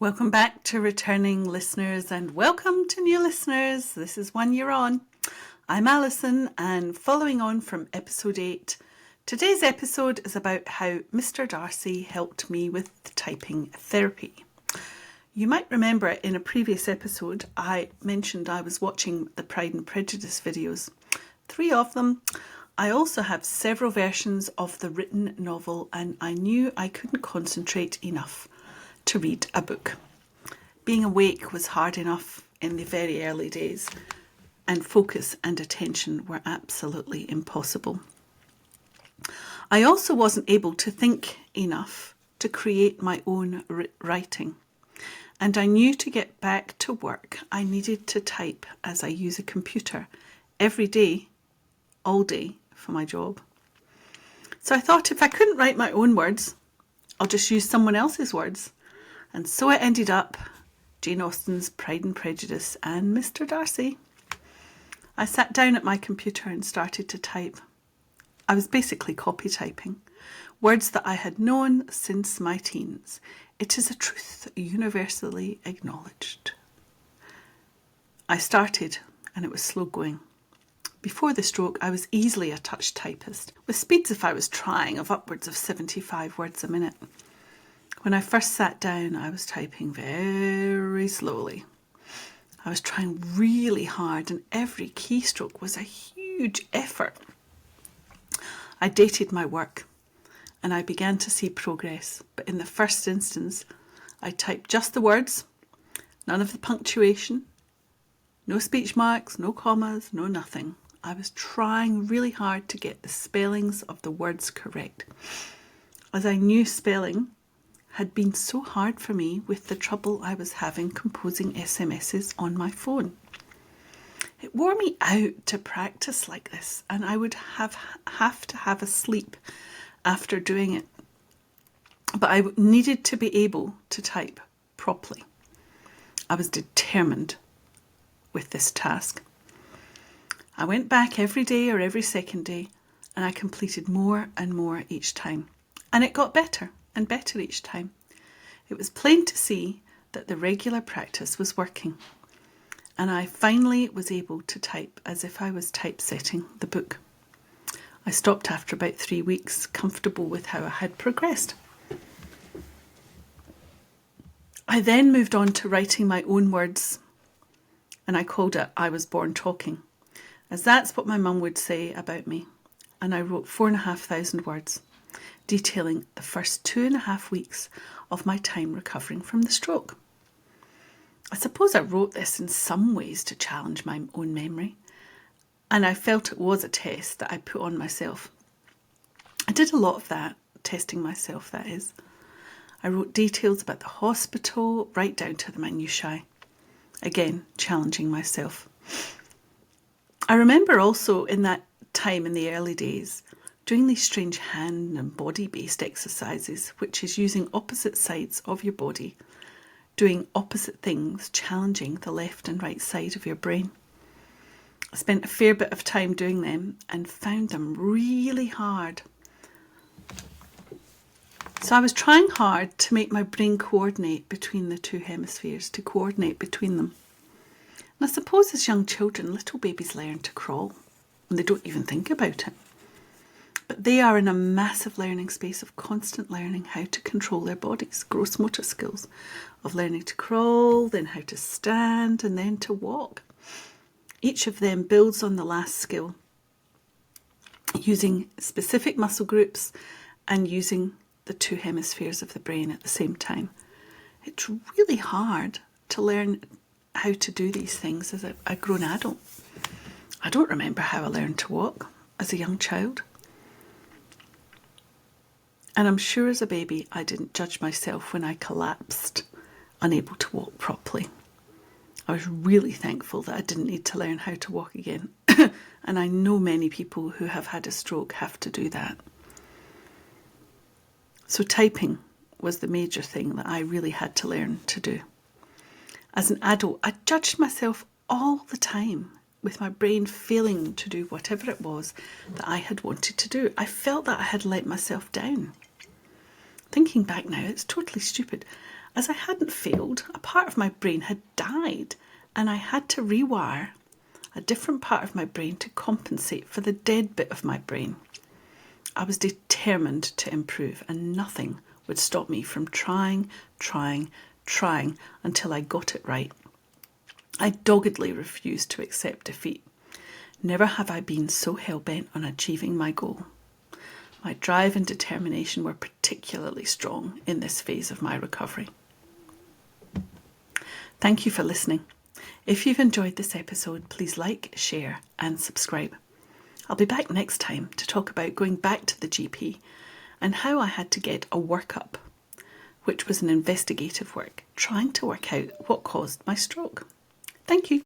Welcome back to returning listeners and welcome to new listeners. This is 1 year on. I'm Alison, and following on from episode 8, today's episode is about how Mr Darcy helped me with typing therapy. You might remember in a previous episode I mentioned I was watching the Pride and Prejudice videos, 3 of them. I also have several versions of the written novel, and I knew I couldn't concentrate enough to read a book. Being awake was hard enough in the very early days, and focus and attention were absolutely impossible. I also wasn't able to think enough to create my own writing, and I knew to get back to work I needed to type as I use a computer every day, all day for my job. So I thought if I couldn't write my own words, I'll just use someone else's words. And so it ended up Jane Austen's Pride and Prejudice and Mr Darcy. I sat down at my computer and started to type. I was basically copy typing, words that I had known since my teens. It is a truth universally acknowledged. I started and it was slow going. Before the stroke, I was easily a touch typist, with speeds if I was trying of upwards of 75 words a minute. When I first sat down, I was typing very slowly. I was trying really hard and every keystroke was a huge effort. I dated my work and I began to see progress, but in the first instance, I typed just the words, none of the punctuation, no speech marks, no commas, no nothing. I was trying really hard to get the spellings of the words correct, as I knew spelling had been so hard for me with the trouble I was having composing SMSs on my phone. It wore me out to practice like this, and I would have to have a sleep after doing it. But I needed to be able to type properly. I was determined with this task. I went back every day or every second day, and I completed more and more each time. And it got better and better each time. It was plain to see that the regular practice was working, and I finally was able to type as if I was typesetting the book. I stopped after about 3 weeks, comfortable with how I had progressed. I then moved on to writing my own words, and I called it I Was Born Talking, as that's what my mum would say about me. And I wrote 4,500 words, detailing the first 2.5 weeks of my time recovering from the stroke. I suppose I wrote this in some ways to challenge my own memory, and I felt it was a test that I put on myself. I did a lot of that, testing myself, that is. I wrote details about the hospital, right down to the minutiae. Again, challenging myself. I remember also in that time in the early days, doing these strange hand and body-based exercises, which is using opposite sides of your body, doing opposite things, challenging the left and right side of your brain. I spent a fair bit of time doing them and found them really hard. So I was trying hard to make my brain coordinate between the two hemispheres, to coordinate between them. And I suppose as young children, little babies learn to crawl, and they don't even think about it. But they are in a massive learning space of constant learning how to control their bodies, gross motor skills of learning to crawl, then how to stand, and then to walk. Each of them builds on the last skill, using specific muscle groups and using the two hemispheres of the brain at the same time. It's really hard to learn how to do these things as a grown adult. I don't remember how I learned to walk as a young child. And I'm sure as a baby I didn't judge myself when I collapsed, unable to walk properly. I was really thankful that I didn't need to learn how to walk again. And I know many people who have had a stroke have to do that. So typing was the major thing that I really had to learn to do. As an adult, I judged myself all the time with my brain failing to do whatever it was that I had wanted to do. I felt that I had let myself down. Thinking back now, it's totally stupid. As I hadn't failed, a part of my brain had died, and I had to rewire a different part of my brain to compensate for the dead bit of my brain. I was determined to improve, and nothing would stop me from trying until I got it right. I doggedly refused to accept defeat. Never have I been so hell-bent on achieving my goal. My drive and determination were particularly strong in this phase of my recovery. Thank you for listening. If you've enjoyed this episode, please like, share and subscribe. I'll be back next time to talk about going back to the GP and how I had to get a workup, which was an investigative work, trying to work out what caused my stroke. Thank you.